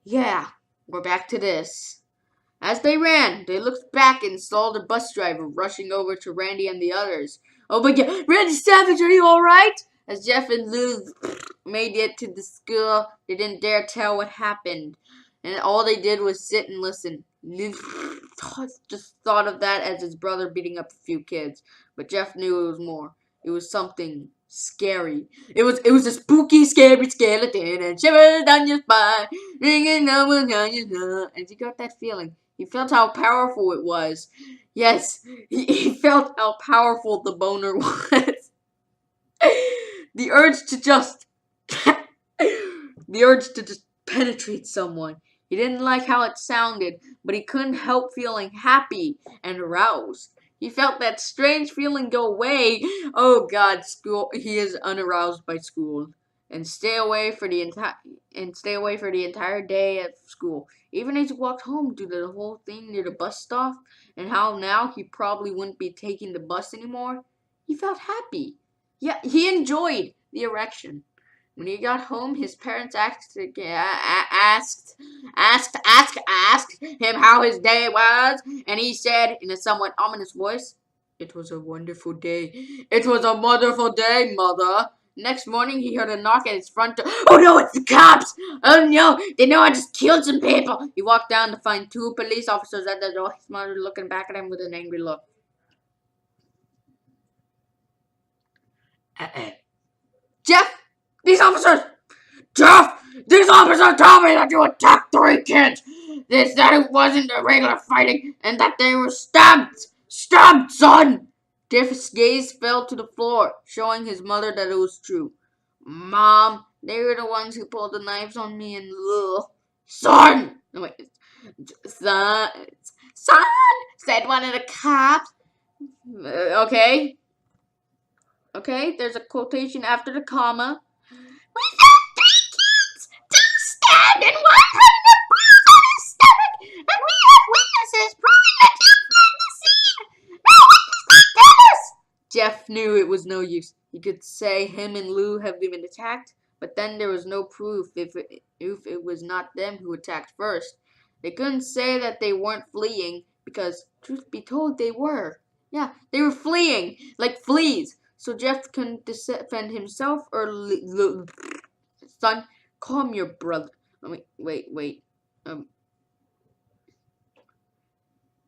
Yeah, we're back to this. As they ran, they looked back and saw the bus driver rushing over to Randy and the others. Oh my god, Randy Savage, are you alright? As Jeff and Lou made it to the school, they didn't dare tell what happened. And all they did was sit and listen. Lou just thought of that as his brother beating up a few kids. But Jeff knew it was more. It was something scary. It was a spooky, scary skeleton and shivers down your spine, ringing numbers on your tongue. And you got that feeling. He felt how powerful it was. Yes, he felt how powerful the boner was. the urge to just the urge to just penetrate someone. He didn't like how it sounded, but he couldn't help feeling happy and aroused. He felt that strange feeling go away. Oh God, school! He is unaroused by school, and stay away for the entire day at school. Even as he walked home due to the whole thing near the bus stop, and how now he probably wouldn't be taking the bus anymore, he felt happy. Yeah, he enjoyed the erection. When he got home, his parents asked him how his day was, and he said in a somewhat ominous voice, "It was a wonderful day. It was a wonderful day, Mother." Next morning, he heard a knock at his front door. Oh no, it's the cops! Oh no, they know I just killed some people. He walked down to find two police officers at the door. His mother looking back at him with an angry look. Jeff, these officers! Jeff, these officers told me that you attacked three kids. They said it wasn't a regular fighting and that they were stabbed. Stabbed, son! Jeff's gaze fell to the floor, showing his mother that it was true. Mom, they were the ones who pulled the knives on me and son! No, wait. Son, son, said one of the cops. Okay. Okay, there's a quotation after the comma. We found three kids, two stabbed and one having a bruise on his stomach, and we have witnesses proving that Jeff fled the scene. Now what does that tell us? Jeff knew it was no use. He could say him and Lou have been attacked, but then there was no proof if it was not them who attacked first. They couldn't say that they weren't fleeing because, truth be told, they were. Yeah, they were fleeing like fleas. So Jeff couldn't defend himself or son, calm your brother. Wait. Um,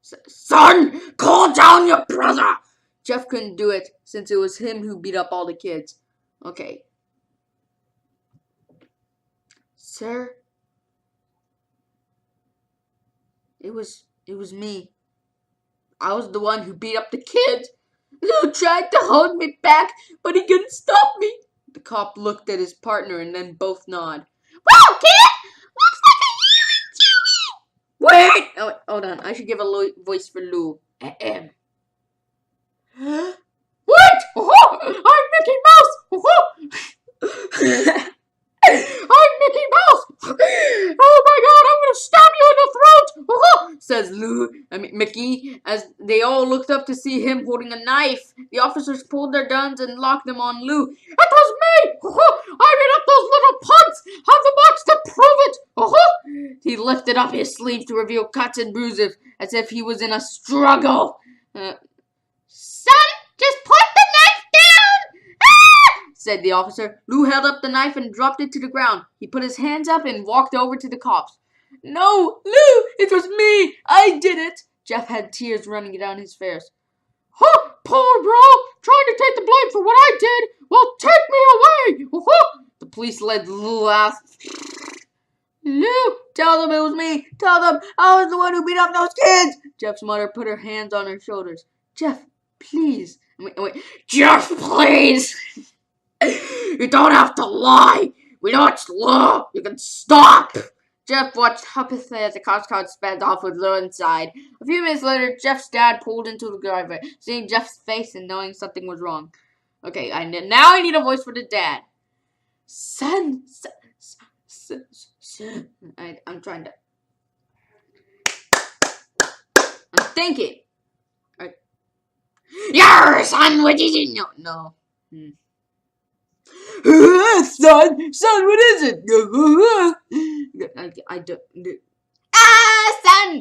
son, calm down your brother. Jeff couldn't do it since it was him who beat up all the kids. Okay, sir, it was me. I was the one who beat up the kids. Lou tried to hold me back, but he couldn't stop me. The cop looked at his partner and then both nodded. Whoa, kid! Looks like a Wait! Oh, hold on. I should give a voice for Lou. Ahem. Huh? What? Oh, I'm Mickey Mouse! I'm Mickey Mouse! Oh my god, I'm gonna stab you in the throat! Says Mickey, as they all looked up to see him holding a knife. The officers pulled their guns and locked them on Lou. It was me! I beat up those little punks! Have the marks to prove it! He lifted up his sleeve to reveal cuts and bruises, as if he was in a struggle. Son, just put the knife down! Said the officer. Lou held up the knife and dropped it to the ground. He put his hands up and walked over to the cops. No, Lou, it was me. I did it. Jeff had tears running down his face. Huh, poor bro, trying to take the blame for what I did. Well, take me away. The police led Lou out. Lou, tell them it was me. Tell them I was the one who beat up those kids. Jeff's mother put her hands on her shoulders. Jeff, please. Wait. Jeff, please. You don't have to lie. We know it's law. You can stop. Jeff watched helplessly as the cops car sped off with Lou inside. A few minutes later, Jeff's dad pulled into the driveway, seeing Jeff's face and knowing something was wrong. Okay, now I need a voice for the dad. Son. I'm trying to. I'm thinking. Your son, what did you know? No. Son, what is it? I don't.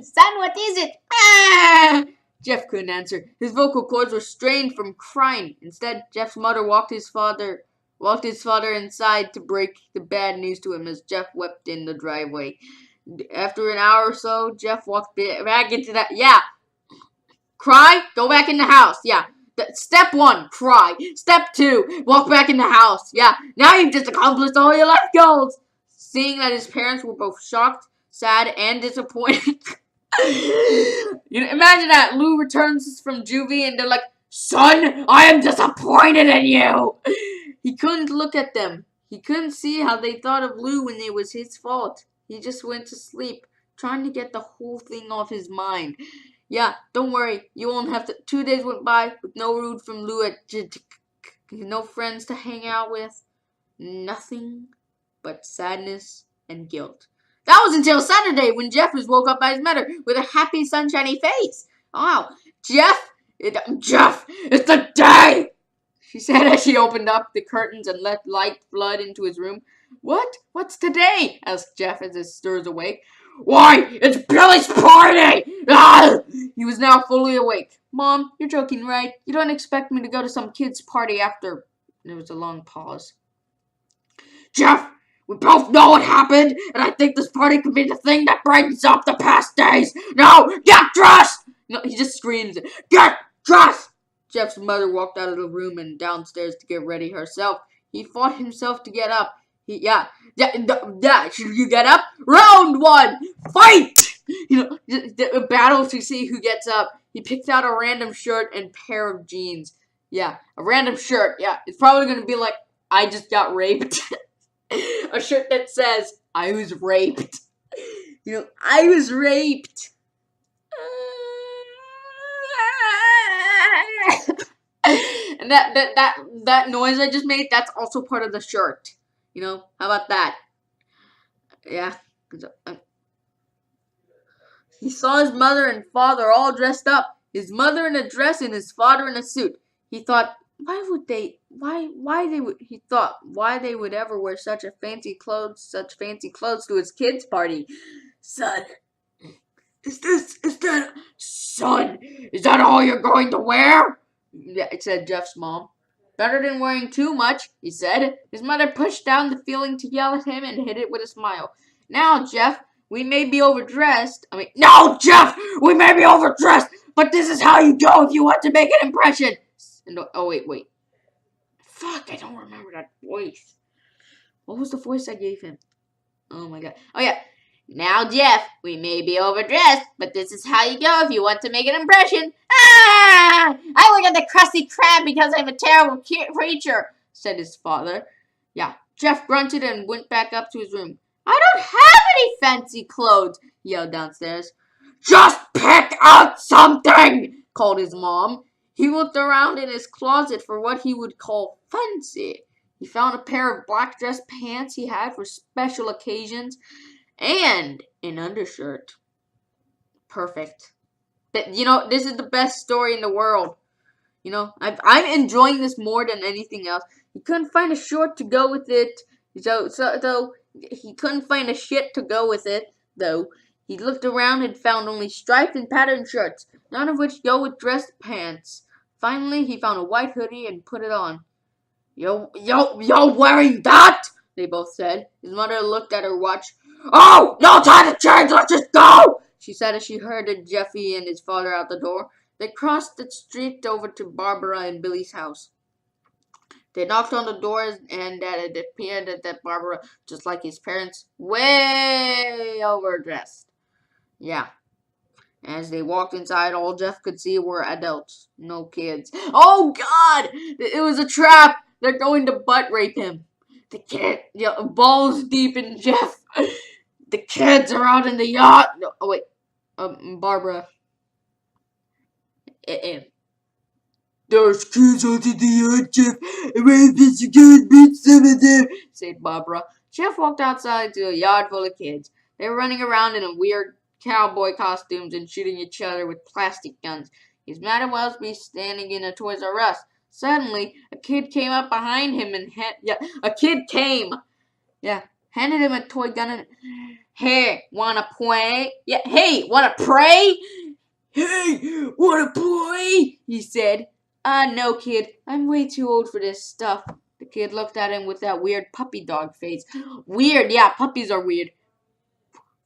Son, what is it? Jeff couldn't answer. His vocal cords were strained from crying. Instead, Jeff's mother walked his father inside to break the bad news to him as Jeff wept in the driveway. After an hour or so, Jeff walked back into that. Yeah, cry. Go back in the house. Yeah. Step 1, cry. Step 2, walk back in the house. Yeah, now you've just accomplished all your life goals. Seeing that his parents were both shocked, sad, and disappointed. Imagine that. Lou returns from juvie and they're like, son, I am disappointed in you. He couldn't look at them. He couldn't see how they thought of Lou when it was his fault. He just went to sleep, trying to get the whole thing off his mind. Yeah, don't worry. You won't have to. 2 days went by with no rude from Lou no friends to hang out with. Nothing but sadness and guilt. That was until Saturday when Jeff was woke up by his mother with a happy, sunshiny face. Wow, Jeff, it's the day! She said as she opened up the curtains and let light flood into his room. What? What's today? Asked Jeff as he stirs awake. Why, it's Billy's party! Ah! He was now fully awake. Mom, you're joking, right? You don't expect me to go to some kid's party after... There was a long pause. Jeff, we both know what happened, and I think this party could be the thing that brightens up the past days. No, get dressed! No, he just screams, get dressed! Jeff's mother walked out of the room and downstairs to get ready herself. He fought himself to get up. Yeah, should you get up? Round 1, fight! The battle to see who gets up. He picked out a random shirt and pair of jeans. Yeah, a random shirt. Yeah, it's probably going to be like, I just got raped. A shirt that says, I was raped. I was raped. And that noise I just made, that's also part of the shirt. How about that? Yeah. He saw his mother and father all dressed up. His mother in a dress and his father in a suit. He thought, why they would ever wear such fancy clothes to his kid's party. Son, is that all you're going to wear? Yeah, it said Jeff's mom. Better than wearing too much, he said. His mother pushed down the feeling to yell at him and hid it with a smile. Now, Jeff, we may be overdressed. No, Jeff, we may be overdressed, but this is how you go if you want to make an impression. Wait. Fuck, I don't remember that voice. What was the voice I gave him? Oh my god. Oh yeah. Now, Jeff, we may be overdressed, but this is how you go if you want to make an impression. Ah! I look at the Krusty Krab because I'm a terrible creature, said his father. Yeah, Jeff grunted and went back up to his room. I don't have any fancy clothes, he yelled downstairs. Just pick out something, called his mom. He looked around in his closet for what he would call fancy. He found a pair of black dress pants he had for special occasions and an undershirt. Perfect. This is the best story in the world. I'm enjoying this more than anything else. He couldn't find a short to go with it. So he couldn't find a shit to go with it, though. He looked around and found only striped and patterned shirts, none of which go with dress pants. Finally, he found a white hoodie and put it on. You're wearing that? They both said. His mother looked at her watch. Oh, no time to change, let's just go! She said as she herded Jeffy and his father out the door. They crossed the street over to Barbara and Billy's house. They knocked on the doors and it appeared that Barbara, just like his parents, way overdressed. Yeah. As they walked inside, all Jeff could see were adults, no kids. Oh, God! It was a trap! They're going to butt rape him. The kid, balls deep in Jeff. The kids are out in the yacht. No, oh, wait. Barbara. There's kids out in the yacht, Jeff. I bet you can't beat some of them, said Barbara. Jeff walked outside to a yard full of kids. They were running around in a weird cowboy costumes and shooting each other with plastic guns. His Madam Wellsby standing in a Toys R Us. Suddenly, a kid came up behind him and handed him a toy gun and, hey, wanna play? Yeah, hey, wanna pray? Hey, wanna play? He said. No, kid, I'm way too old for this stuff. The kid looked at him with that weird puppy dog face. Weird, yeah, puppies are weird.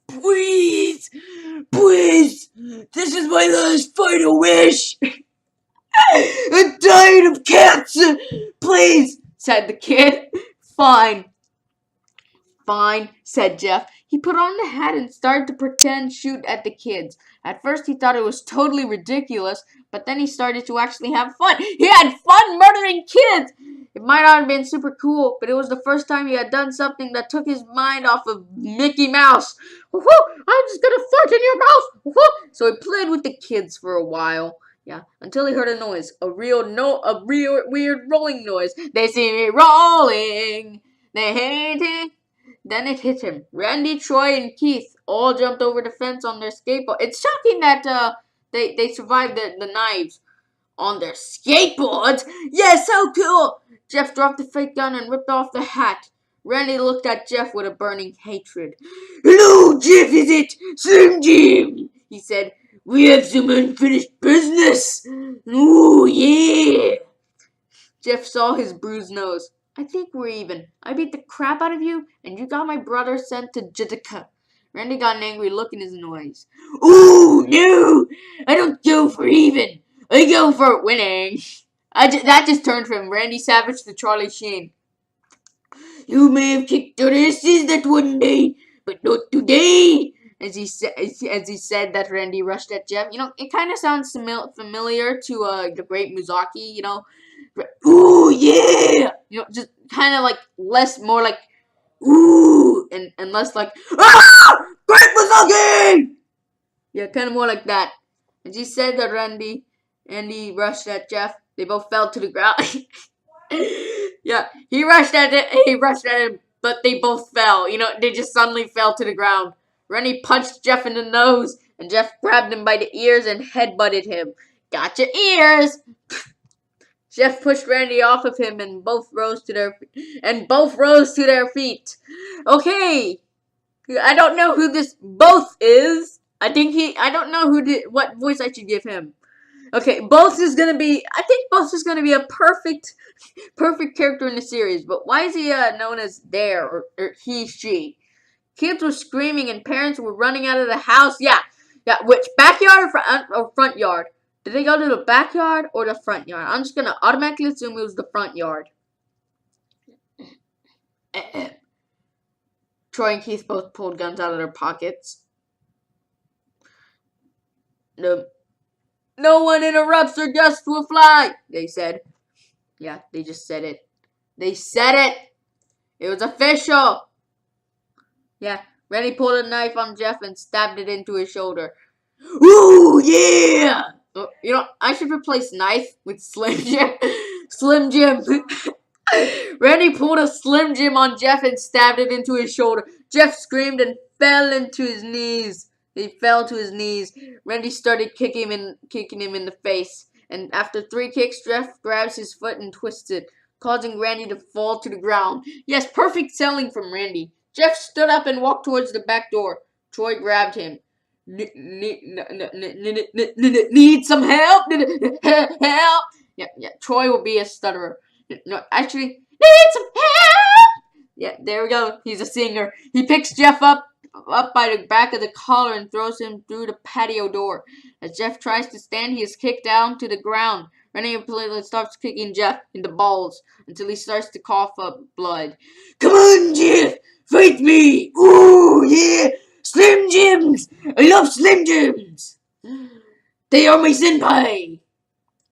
Please, please, this is my last final wish. I'm tired of cats. Please, said the kid. Fine. Fine, said Jeff. He put on the hat and started to pretend shoot at the kids. At first he thought it was totally ridiculous, but then he started to actually have fun. He had fun murdering kids! It might not have been super cool, but it was the first time he had done something that took his mind off of Mickey Mouse. I'm just gonna fart in your mouth! So he played with the kids for a while. Yeah, until he heard a noise. A real weird rolling noise. They see me rolling. They hate it. Then it hit him. Randy, Troy, and Keith all jumped over the fence on their skateboard. It's shocking that they survived the knives on their skateboards. Yeah, so cool. Jeff dropped the fake gun and ripped off the hat. Randy looked at Jeff with a burning hatred. Hello, Jeff, is it? Slim Jim, he said. We have some unfinished business. Ooh, yeah. Jeff saw his bruised nose. I think we're even. I beat the crap out of you, and you got my brother sent to Jitica. Randy got an angry look in his eyes. Ooh, no! I don't go for even. I go for winning. That just turned from Randy Savage to Charlie Sheen. You may have kicked our asses that one day, but not today. As he said that, Randy rushed at Jeff. You know, it kind of sounds familiar to the Great Muzaki. You know, ooh yeah. You know, just kind of like more like ooh, and less like ah, Great Muzaki. Yeah, kind of more like that. As he said that, Randy rushed at Jeff. They both fell to the ground. Yeah, he rushed at him, but they both fell. You know, they just suddenly fell to the ground. Randy punched Jeff in the nose, and Jeff grabbed him by the ears and headbutted him. Got your ears! Jeff pushed Randy off of him, and both rose to their feet. Okay, I don't know who this both is. I don't know what voice I should give him. Okay, Both is gonna be a perfect character in the series. But why is he known as there or he, she? Kids were screaming and parents were running out of the house. Yeah. Which backyard or front yard? Did they go to the backyard or the front yard? I'm just gonna automatically assume it was the front yard. Troy and Keith both pulled guns out of their pockets. No one interrupts their guests will fly, they said. Yeah, they just said it. They said it. It was official. Yeah, Randy pulled a knife on Jeff and stabbed it into his shoulder. Ooh, yeah! You know, I should replace knife with Slim Jim. Slim Jim. Randy pulled a Slim Jim on Jeff and stabbed it into his shoulder. Jeff screamed and fell into his knees. He fell to his knees. Randy started kicking him in the face. And after 3 kicks, Jeff grabs his foot and twists it, causing Randy to fall to the ground. Yes, perfect selling from Randy. Jeff stood up and walked towards the back door. Troy grabbed him. Need some help? Help? Yeah. Troy will be a stutterer. No, actually, need some help? Yeah, there we go. He's a singer. He picks Jeff up by the back of the collar and throws him through the patio door. As Jeff tries to stand, he is kicked down to the ground. Randy immediately starts kicking Jeff in the balls until he starts to cough up blood. Come on, Jeff! Fight me! Ooh, yeah! Slim Jims! I love Slim Jims! They are my senpai!